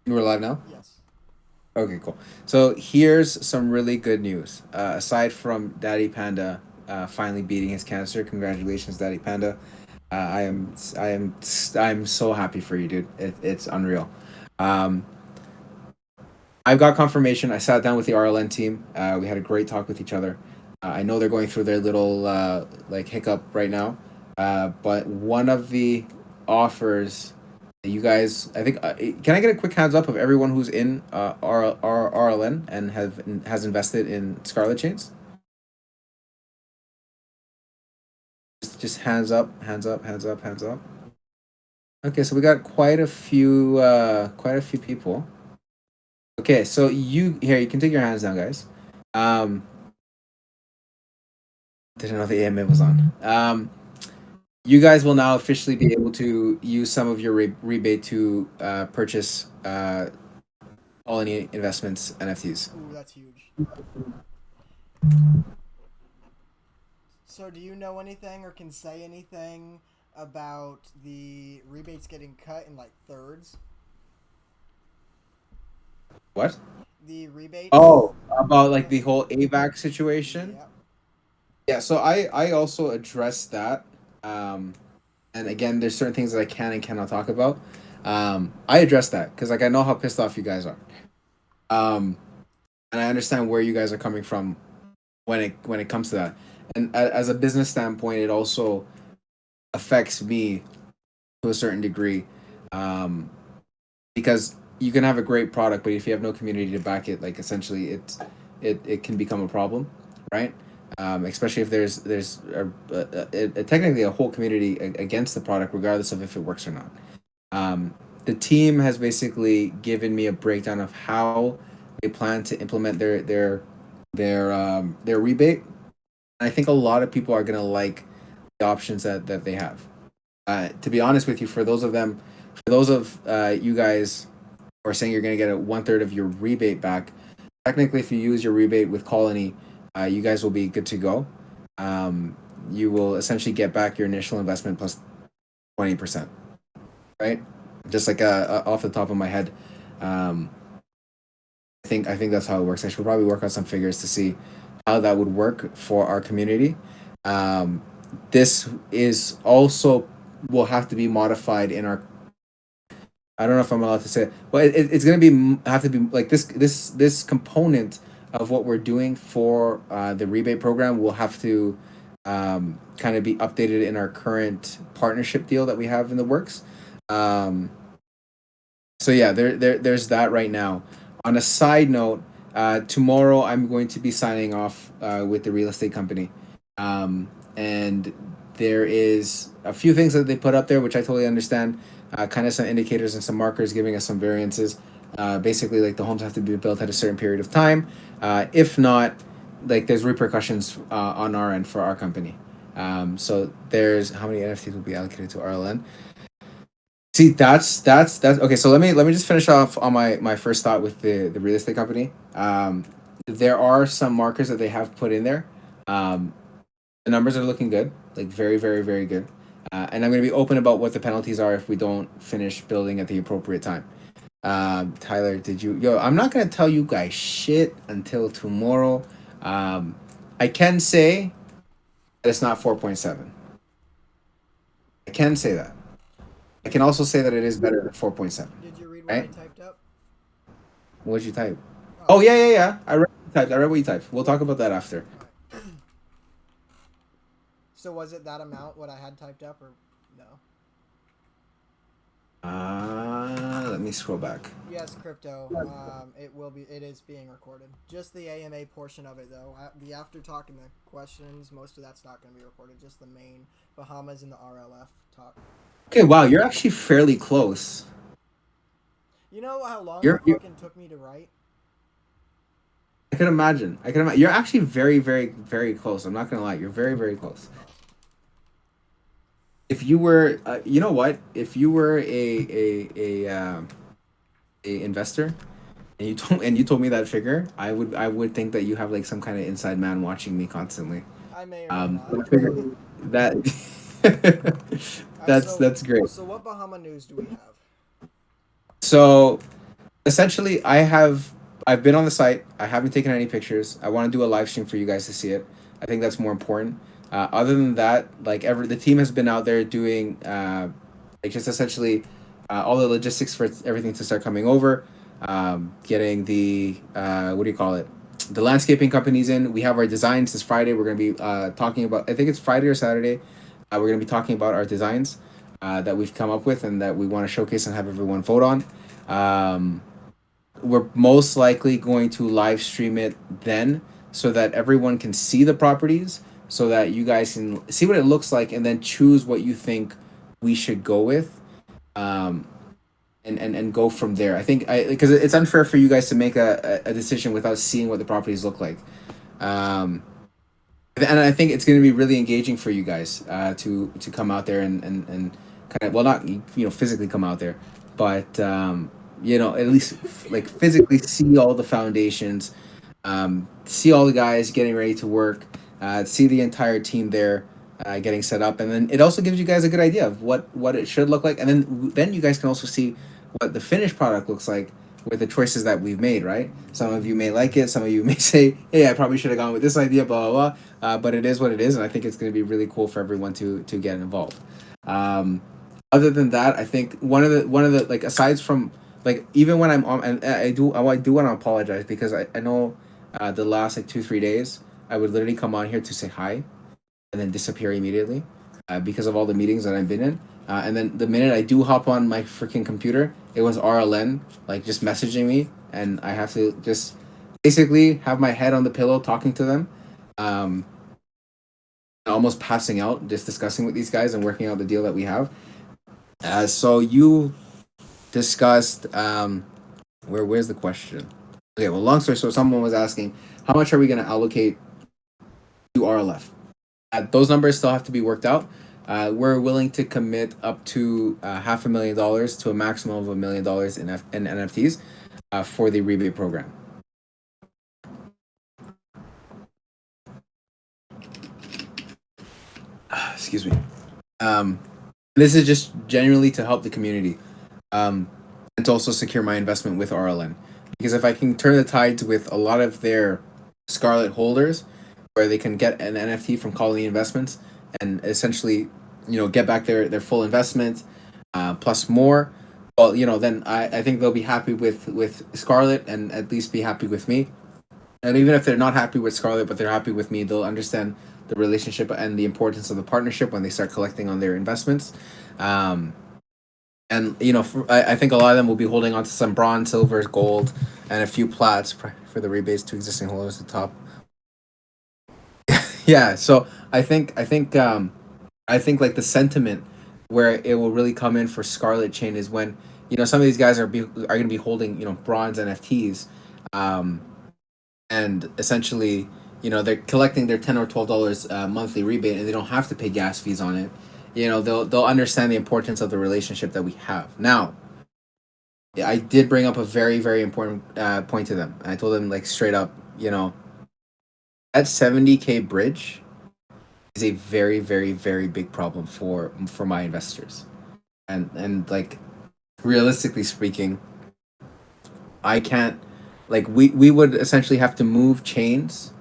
We're live now? Yes. Okay, cool. So here's some really good news. Aside from Daddy Panda finally beating his cancer, congratulations, Daddy Panda. I'm so happy for you, dude. It's unreal. Um, I've got confirmation. I sat down with the RLN team. We had a great talk with each other. I know they're going through their little like hiccup right now, but one of the offers you guys, I think, can I get a quick hands up of everyone who's in RLN and has invested in Scarlet Chains? Just hands up, hands up, hands up, hands up. Okay, so we got quite a few people. Okay, so you can take your hands down, guys. Um, didn't know the AMA was on. You guys will now officially be able to use some of your rebate to purchase Colony Investments NFTs. Ooh, that's huge. So, do you know anything or can say anything about the rebates getting cut in like thirds? What? The rebates? Oh, about like Yeah. the whole AVAC situation. Yeah. Yeah, so I also addressed that. Um, and again, there's certain things that I can and cannot talk about. I addressed that because like I know how pissed off you guys are. Um, and I understand where you guys are coming from when it comes to that. And as a business standpoint, it also affects me to a certain degree, um, because you can have a great product, but if you have no community to back it, like essentially it can become a problem, right? Especially if there's technically a whole community against the product, regardless of if it works or not. The team has basically given me a breakdown of how they plan to implement their rebate. And I think a lot of people are gonna like the options that they have. To be honest with you, for those of you guys who are saying you're gonna get a one third of your rebate back, technically, if you use your rebate with Colony, you guys will be good to go. You will essentially get back your initial investment plus 20%, right? Just like off the top of my head, um, I think that's how it works. I should probably work on some figures to see how that would work for our community. Um, this is also will have to be modified in our. I don't know if I'm allowed to say it, but it's gonna be have to be like this component of what we're doing for the rebate program will have to kind of be updated in our current partnership deal that we have in the works. Um, so yeah, there's that right now. On a side note, tomorrow I'm going to be signing off with the real estate company, and there is a few things that they put up there which I totally understand. Kind of some indicators and some markers giving us some variances. Basically, like the homes have to be built at a certain period of time. If not, like there's repercussions on our end for our company. So there's how many NFTs will be allocated to RLN. See, that's okay. So let me just finish off on my first thought with the real estate company. There are some markers that they have put in there. Um, the numbers are looking good, like very good. And I'm going to be open about what the penalties are if we don't finish building at the appropriate time. Tyler, did you? Yo, I'm not going to tell you guys shit until tomorrow. Um, I can say that it's not 4.7. I can say that. I can also say that it is better than 4.7. Did you read what I Right? typed up? What'd you type? Oh Oh, yeah. I read what you typed. I read what you typed. We'll talk about that after. alright. So, was it that amount what I had typed up or no? Let me scroll back. Yes, crypto. It will be. It is being recorded. Just the AMA portion of it, though. The after talk and the questions, most of that's not going to be recorded. Just the main Bahamas and the RLF talk. Okay, wow, you're actually fairly close. You know how long You're, that you're fucking took me to write? I can imagine. I can imagine. You're actually very close. I'm not gonna lie. You're very close. Oh. If you were, you know what? If you were a investor and you told me that figure, I would think that you have like some kind of inside man watching me constantly. I may or may not. But I figured that All right. So, that's great. so what Bahama news do we have? So essentially, I've been on the site. I haven't taken any pictures. I want to do a live stream for you guys to see it. I think that's more important. Other than that, like the team has been out there doing like just essentially all the logistics for everything to start coming over. Getting the what do you call it? The landscaping companies in. We have our designs this Friday. We're going to be talking about. I think it's Friday or Saturday. We're going to be talking about our designs that we've come up with and that we want to showcase and have everyone vote on. Um, we're most likely going to live stream it then so that everyone can see the properties, so that you guys can see what it looks like and then choose what you think we should go with. um, and go from there. I think I because it's unfair for you guys to make a decision without seeing what the properties look like. um, and I think it's going to be really engaging for you guys to come out there and kind of, well, not physically come out there, but at least like physically see all the foundations, see all the guys getting ready to work, see the entire team there getting set up, and then it also gives you guys a good idea of what it should look like, and then you guys can also see what the finished product looks like with the choices that we've made. Right? Some of you may like it, some of you may say, "Hey, I probably should have gone with this idea," blah blah blah. But it is what it is, and I think it's going to be really cool for everyone to get involved. Um, Other than that, I think one of the like, aside from, like, even when I'm on, and I do want to apologize because I know the last like 2 3 days I would literally come on here to say hi and then disappear immediately because of all the meetings that I've been in. And then the minute I do hop on my freaking computer, it was RLN like just messaging me, and I have to just basically have my head on the pillow talking to them, um, almost passing out, just discussing with these guys and working out the deal that we have. So you discussed where's the question? Okay, well, long story. So someone was asking, how much are we going to allocate to RLF? Those numbers still have to be worked out. We're willing to commit up to $500,000 to a maximum of $1 million in NFTs for the rebate program. Excuse me. Um, this is just genuinely to help the community, um, and to also secure my investment with RLN. Because if I can turn the tides with a lot of their Scarlet holders, where they can get an NFT from Colony Investments and essentially, get back their full investment, plus more. Well, then I think they'll be happy with Scarlet and at least be happy with me. And even if they're not happy with Scarlet, but they're happy with me, they'll understand the relationship and the importance of the partnership when they start collecting on their investments. Um, and I think a lot of them will be holding on to some bronze, silver, gold, and a few plats for the rebates to existing holders at the top. Yeah, so I think like the sentiment where it will really come in for Scarlet Chain is when some of these guys are going to be holding bronze NFTs, um, and essentially they're collecting their $10 or $12 monthly rebate, and they don't have to pay gas fees on it. They'll understand the importance of the relationship that we have now. Yeah, I did bring up a very very important point to them. I told them, like, straight up, that 70K bridge is a very very very big problem for my investors, and like, realistically speaking, I can't, like, we would essentially have to move chains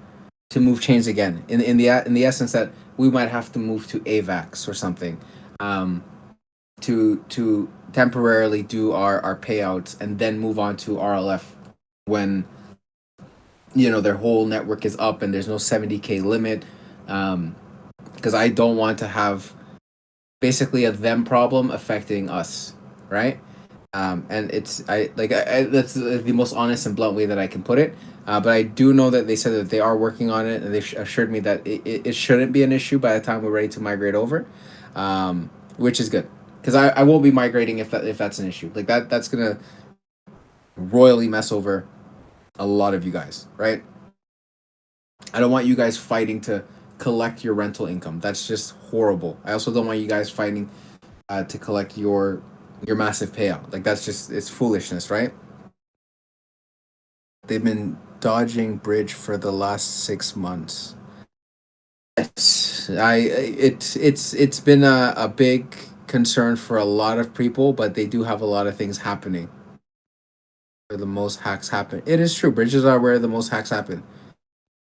again, in the essence that we might have to move to AVAX or something, um, to temporarily do our payouts and then move on to RLF when their whole network is up and there's no 70K limit, because I don't want to have basically a them problem affecting us, right? And it's that's the most honest and blunt way that I can put it. But I do know that they said that they are working on it, and they've assured me that it shouldn't be an issue by the time we're ready to migrate over, which is good, because I won't be migrating if that's an issue. Like, that's gonna royally mess over a lot of you guys, right? I don't want you guys fighting to collect your rental income. That's just horrible. I also don't want you guys fighting to collect your massive payout. Like, that's just, it's foolishness, right? They've been dodging bridge for the last 6 months. It's been a big concern for a lot of people, but they do have a lot of things happening. where the most hacks happen. It is true. Bridges are where the most hacks happen.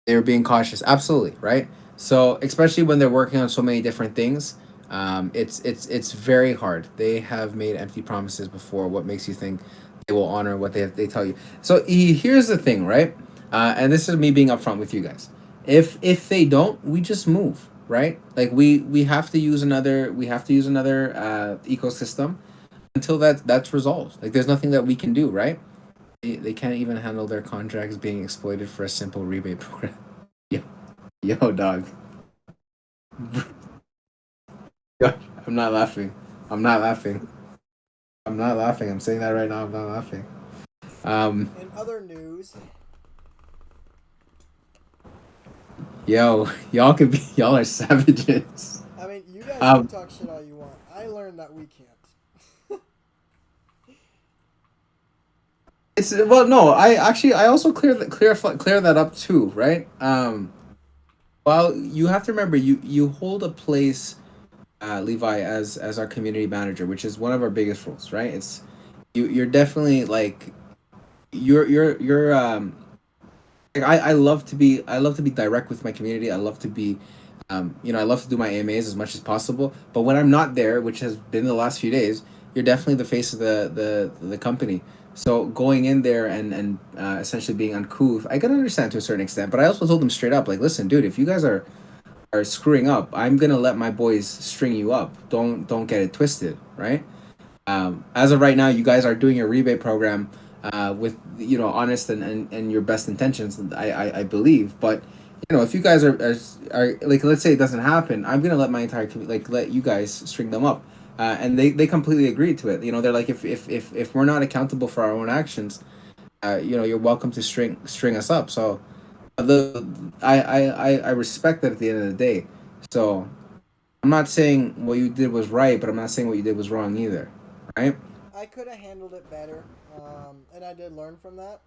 They were being cautious, absolutely, right? So especially when they're working on so many different things, it's very hard. They have made empty promises before. What makes you think they will honor what they tell you? So here's the thing, right? And this is me being upfront with you guys. If they don't, we just move, right? Like we have to use another ecosystem until that's resolved. Like there's nothing that we can do, right? They can't even handle their contracts being exploited for a simple rebate program. Yo, yo, dog. Yo, I'm not laughing. I'm not laughing. I'm not laughing. I'm saying that right now. I'm not laughing. Um, In other news, y'all could be, y'all are savages. I mean, you guys can Um, talk shit all you want. I learned that we can't. it's well, no, I also clear that up too, right? Well, you have to remember you hold a place, Levi, as our community manager, which is one of our biggest roles, right? It's you're definitely like you're like I love to be direct with my community. I love to be I love to do my AMAs as much as possible. But when I'm not there, which has been the last few days, you're definitely the face of the company. So going in there and essentially being uncouth, I can understand to a certain extent. But I also told them straight up, like, listen, dude, if you guys are screwing up, I'm gonna let my boys string you up. Don't get it twisted, right? As of right now, you guys are doing your rebate program with honest and your best intentions. I believe, but if you guys are like, let's say it doesn't happen, I'm gonna let my entire like let you guys string them up, and they completely agreed to it. They're like, if we're not accountable for our own actions, you're welcome to string us up. So the I respect that at the end of the day. So I'm not saying what you did was right, but I'm not saying what you did was wrong either, right? I could have handled it better, and I did learn from that.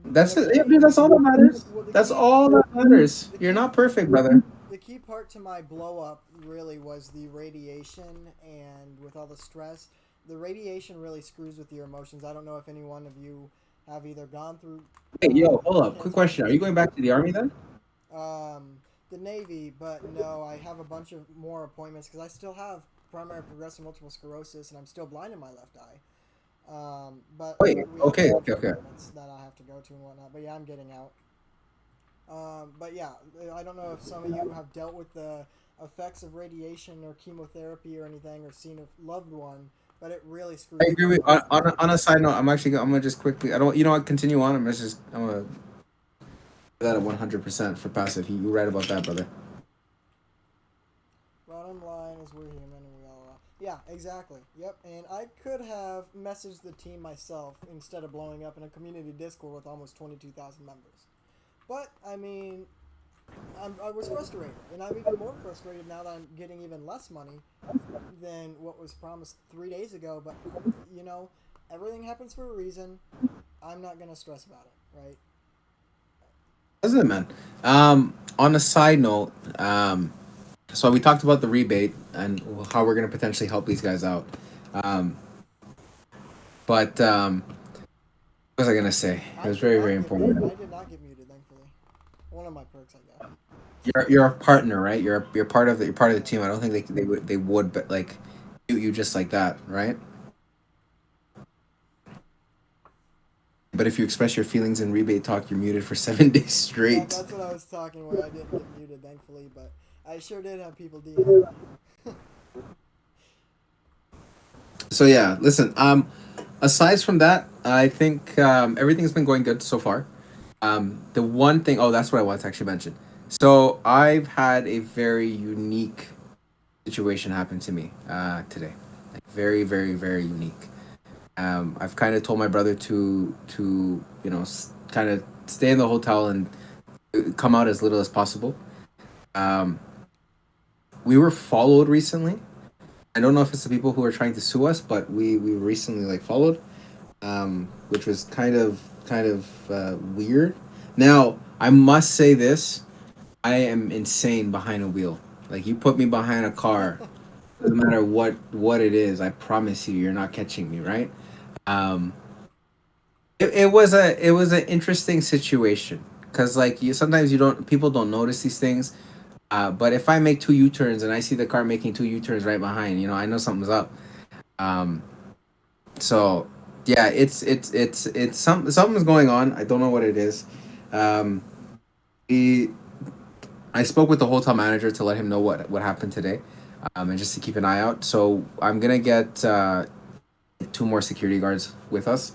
That's The it. Yeah, key, dude, that's all that matters. well, That's all that matters. the You're key, not perfect, brother. the key part to my blow up really was the radiation, and with all the stress, the radiation really screws with your emotions. I don't know if any one of you have either gone through Hey, yo, hold up. Quick cancer question. Are you radiation, going back to the army then? the Navy, but no, I have a bunch of more appointments because I still have primary progressive multiple sclerosis, and I'm still blind in my left eye. But Wait. we have a Okay. bunch Okay. of Okay. appointments that I have to go to and whatnot. But yeah, I'm getting out. But yeah, I don't know if some of you have dealt with the effects of radiation or chemotherapy or anything, or seen a loved one, but it really screws I with agree your with. emotions. On a side note, I'm gonna just quickly. I don't. What? Continue on. I'm gonna do that at 100% for passive. You're right about that, brother. Bottom line is we're human and we all are. Yeah, exactly. Yep. And I could have messaged the team myself instead of blowing up in a community Discord with almost 22,000 members. But I mean, I was frustrated, and I'm even more frustrated now that I'm getting even less money than what was promised 3 days ago. But you know, everything happens for a reason. I'm not gonna stress about it, right? Doesn't it, man? On a side note, so we talked about the rebate and how we're gonna potentially help these guys out. Um, but what was I gonna say? It I was did very, very not get muted. important. I did not get muted, thankfully. One of my perks, I guess. You're a partner, right? You're part of the team. I don't think they would, but like you just like that, right? But if you express your feelings in rebate talk, you're muted for 7 days Yeah, straight. that's what I was talking where I didn't get muted, thankfully, but I sure did have people DM me. So yeah, listen. Aside from that, I think everything's been going good so far. The one thing, oh, that's what I wanted to actually mention. So I've had a very unique situation happen to me today, like very, very, very unique. I've kind of told my brother to kind of stay in the hotel and come out as little as possible. Um, we were followed recently. I don't know if it's the people who are trying to sue us, but we were recently like followed, which was kind of weird. Now I must say this: I am insane behind a wheel. Like you put me behind a car, doesn't matter what it is. I promise you, you're not catching me, right? Um, it was an interesting situation because like you sometimes you don't people don't notice these things. But if I make two U turns and I see the car making two U turns right behind, I know something's up. Um, so yeah, it's something's going on. I don't know what it is. Um, he, I spoke with the hotel manager to let him know what happened today, and just to keep an eye out. So I'm gonna get two more security guards with us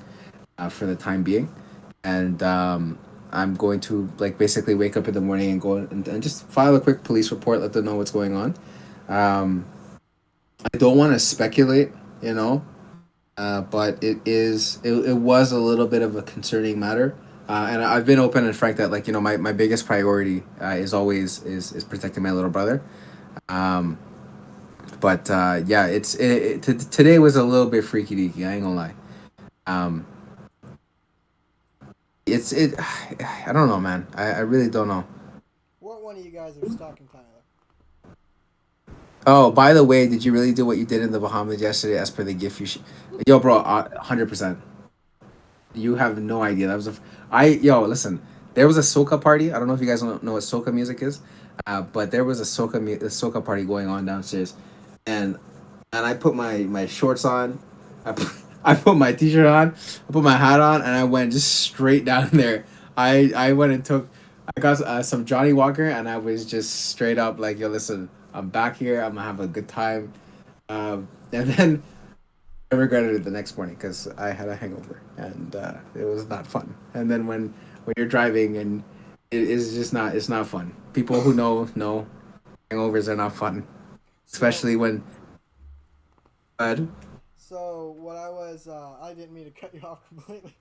for the time being, and I'm going to like basically wake up in the morning and go and just file a quick police report, let them know what's going on. Um, I don't want to speculate, you know, but it was a little bit of a concerning matter. And I've been open and frank that like my biggest priority is always is protecting my little brother. Um, but yeah, today was a little bit freaky deaky. I ain't gonna lie. Um, it's it. I don't know, man. I really don't know. What one of you guys are stalking Tyler? Oh, by the way, did you really do what you did in the Bahamas yesterday as per the gift Yo, bro, 100%. You have no idea. That was yo, listen. There was a soca party. I don't know if you guys know what soca music is, but there was a soca party going on downstairs, and I put my shorts on, I put, I put my t-shirt on, I put my hat on, and I went just straight down there. I went and I got some Johnny Walker, and I was just straight up like, yo, listen, I'm back here. I'm gonna have a good time. And then I regretted it the next morning because I had a hangover and it was not fun. And then when you're driving and it is just not it's not fun. People who know hangovers are not fun, So, especially when. Bad. so what I was, I didn't mean to cut you off completely.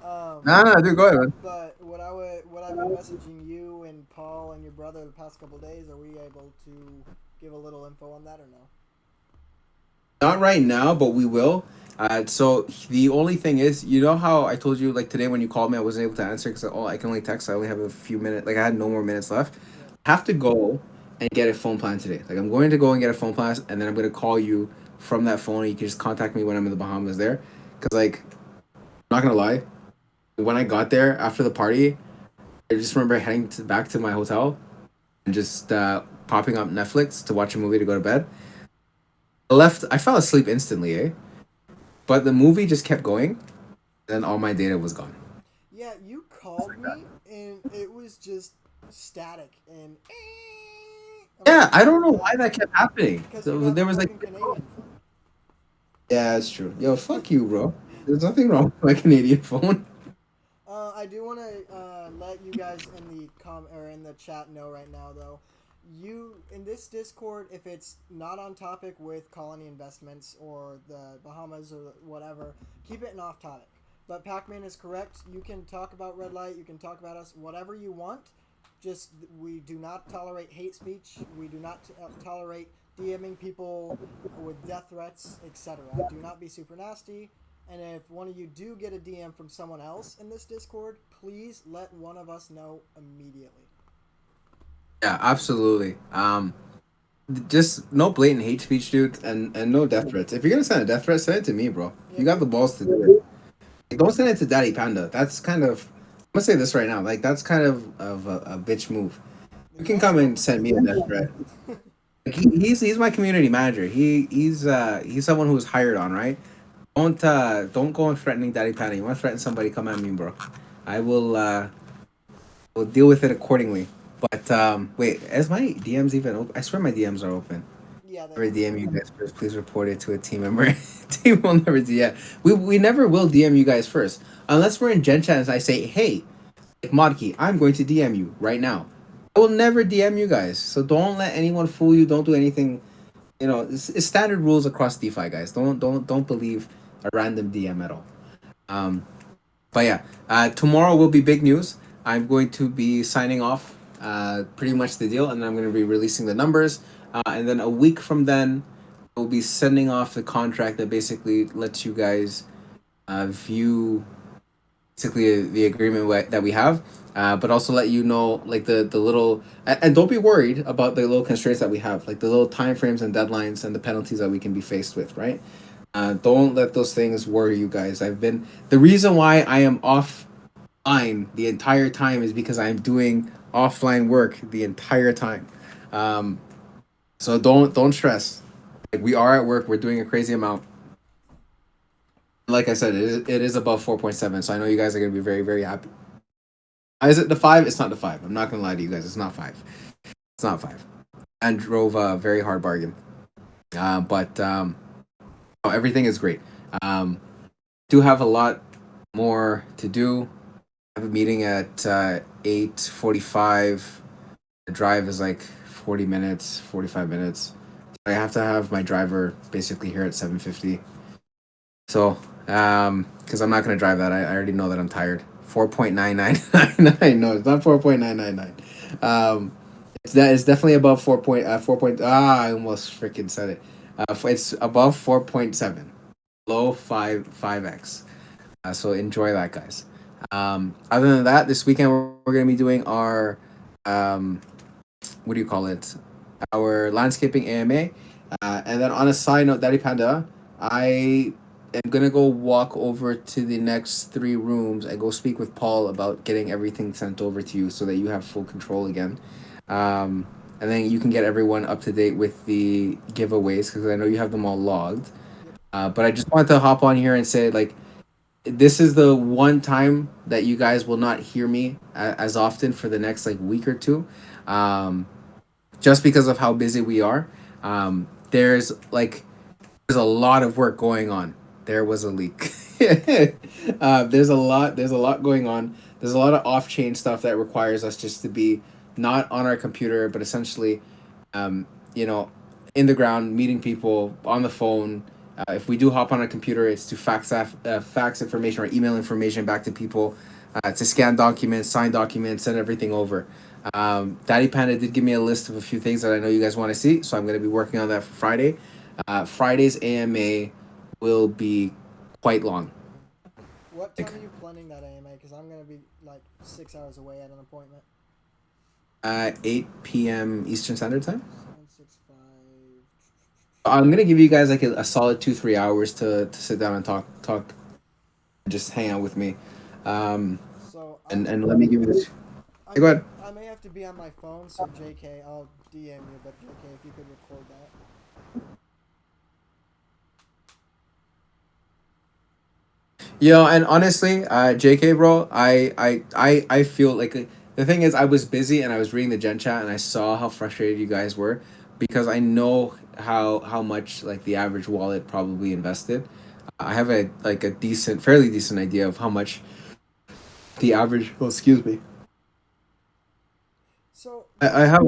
Um, No, no, dude, go ahead, man. but what I've been messaging you and Paul and your brother the past couple days, are we able to give a little info on that or no? Not right now, but we will. So the only thing is, you know how I told you like today when you called me, I wasn't able to answer because I can only text. I only have a few minutes. Like I had no more minutes left. Yeah. I have to go and get a phone plan today. Like I'm going to go and get a phone plan, and then I'm gonna call you from that phone. And you can just contact me when I'm in the Bahamas there. Because like, I'm not gonna lie, when I got there after the party, I just remember heading back to my hotel and just popping up Netflix to watch a movie to go to bed. I fell asleep instantly, eh? But the movie just kept going, then all my data was gone. Yeah, you called me and it was just static and I'm like, Yeah, I what don't the know why hell? that kept happening. Because you So got there the was like, fucking Canadian phone. yeah, that's true. Yo, fuck you, bro. There's nothing wrong with my Canadian phone. I do want to let you guys in the or in the chat know right now though. You in this Discord, if it's not on topic with Colony Investments or the Bahamas or whatever, keep it an off topic. But Pac-Man is correct. You can talk about Red Light. You can talk about us. Whatever you want. Just we do not tolerate hate speech. We do not tolerate DMing people with death threats, etc. Do not be super nasty. And if one of you do get a DM from someone else in this Discord, please let one of us know immediately. Yeah, absolutely. Just no blatant hate speech, dude, and no death threats. If you're gonna send a death threat, send it to me, bro. Yeah, You got the you. balls to do it. Like, don't send it to Daddy Panda. That's kind of. I'm gonna say this right now. Like that's kind of a bitch move. You can That's come and what send me a that's death what threat. meant. Like he's my community manager. He's someone who's hired on, right? Don't go and threatening Daddy Panda. You want to threaten somebody, come at me, bro. I will deal with it accordingly. But wait, is my DMs even open? I swear my DMs are open. Yeah, they Never are. DM you guys first. Please report it to a team member. Team will never DM. We never will DM you guys first unless we're in Gen Chat and I say, hey, like Modkey, I'm going to DM you right now. I will never DM you guys. So don't let anyone fool you. Don't do anything. It's standard rules across DeFi, guys. Don't believe a random DM at all. Um, but yeah, tomorrow will be big news. I'm going to be signing off pretty much the deal, and then I'm going to be releasing the numbers. And then a week from then, we'll be sending off the contract that basically lets you guys view basically the agreement that we have, but also let you know like the little and don't be worried about the little constraints that we have, like the little time frames and deadlines and the penalties that we can be faced with, right? Don't let those things worry you guys. The reason why I am offline the entire time is because I'm doing offline work the entire time. Um, so don't stress. Like, we are at work. We're doing a crazy amount. Like I said, it is above 4.7. So I know you guys are gonna be very very happy. Is it the five? It's not the five. I'm not gonna lie to you guys. It's not five. It's not five. And drove a very hard bargain. But no, everything is great. Um, do have a lot more to do. I have a meeting at 8:45. The drive is like 40 minutes, 45 minutes. I have to have my driver basically here at 7:50. So, because I'm not gonna drive that. I already know that I'm tired. 4.9999. No, it's not 4.999. It's definitely above 4 point. I almost freaking said it. It's above 4.7, low 5x. So enjoy that, guys. Other than that, this weekend we're gonna be doing our um, what do you call it? Our landscaping AMA. And then on a side note, Daddy Panda, I am gonna go walk over to the next three rooms and go speak with Paul about getting everything sent over to you so that you have full control again. And then you can get everyone up to date with the giveaways because I know you have them all logged. Yep. But I just wanted to hop on here and say, like, this is the one time that you guys will not hear me as often for the next like week or two. Um, just because of how busy we are. There's a lot of work going on. There was a leak. There's a lot going on. There's a lot of off chain stuff that requires us just to be not on our computer, but essentially, um, you know, in the ground, meeting people on the phone. If we do hop on a computer, it's to fax information or email information back to people, to scan documents, sign documents, send everything over. Daddy Panda did give me a list of a few things that I know you guys want to see, so I'm going to be working on that for Friday. Friday's AMA will be quite long. What Like time are you planning that AMA? Because I'm gonna be like 6 hours away at an appointment. 8 p.m. Eastern Standard Time. 765. I'm gonna give you guys like a solid 2-3 hours to sit down and talk, just hang out with me, um, So and let me give you this. I Hey, go may ahead. I may have to be on my phone. So JK, I'll DM you. But JK, if you could record that. And honestly, JK, bro, I feel like the thing is, I was busy and I was reading the Gen chat and I saw how frustrated you guys were because I know how much like the average wallet probably invested. I have a decent, fairly decent idea of how much the average. Oh, excuse me. So I have.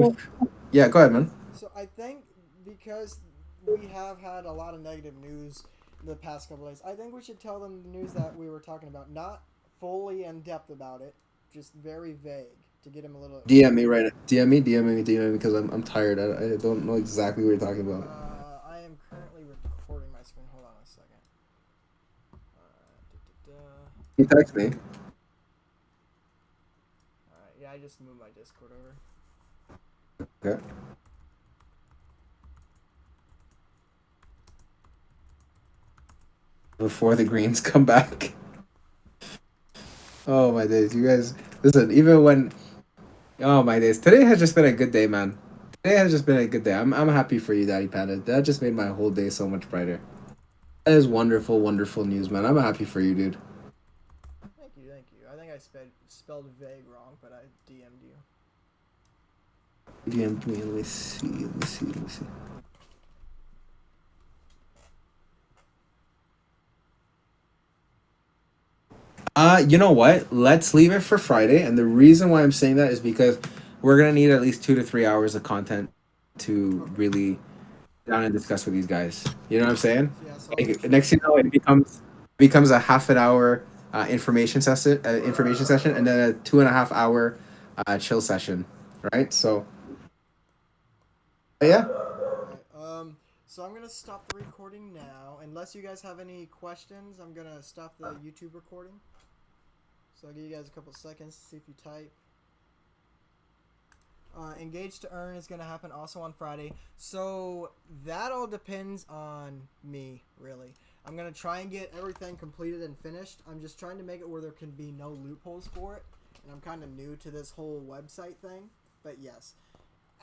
Yeah, go ahead, man. So I think because we have had a lot of negative news the past couple days, I think we should tell them the news that we were talking about, not fully in depth about it, just very vague to get him a little. DM me right now. DM me because I'm tired. I don't know exactly what you're talking about. I am currently recording my screen. Hold on a second. You text me. All right, yeah, I just moved my Discord over. Okay. Before the greens come back. Oh my days, you guys. Listen, even when. Oh my days, today has just been a good day, man. Today has just been a good day. I'm happy for you, Daddy Panda. That just made my whole day so much brighter. That is wonderful, wonderful news, man. I'm happy for you, dude. Thank you, thank you. I think I spelled vague wrong, but I DM'd you. DM me. Let me see. Let me see. Let me see. You know what? Let's leave it for Friday. And the reason why I'm saying that is because we're gonna need at least 2 to 3 hours of content to Okay. really down and discuss with these guys. You know what I'm saying? Yeah, so I'll make Like, sure to next thing you know, schedule. it becomes a half an hour information session, and then a 2.5 hour chill session. Right? So yeah. Okay. So I'm gonna stop the recording now. Unless you guys have any questions, I'm gonna stop the YouTube recording. So I'll give you guys a couple seconds to see if you type. Engage to Earn is gonna happen also on Friday. So that all depends on me, really. I'm gonna try and get everything completed and finished. I'm just trying to make it where there can be no loopholes for it, and I'm kind of new to this whole website thing. But yes,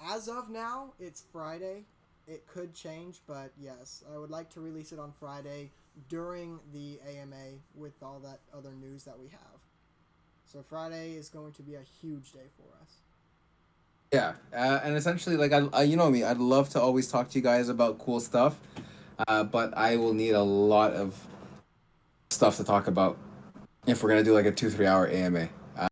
as of now, it's Friday. It could change, but yes, I would like to release it on Friday during the AMA with all that other news that we have. So Friday is going to be a huge day for us. Yeah, and essentially, like you know me, I'd love to always talk to you guys about cool stuff, but I will need a lot of stuff to talk about if we're gonna do like a 2 3 hour AMA.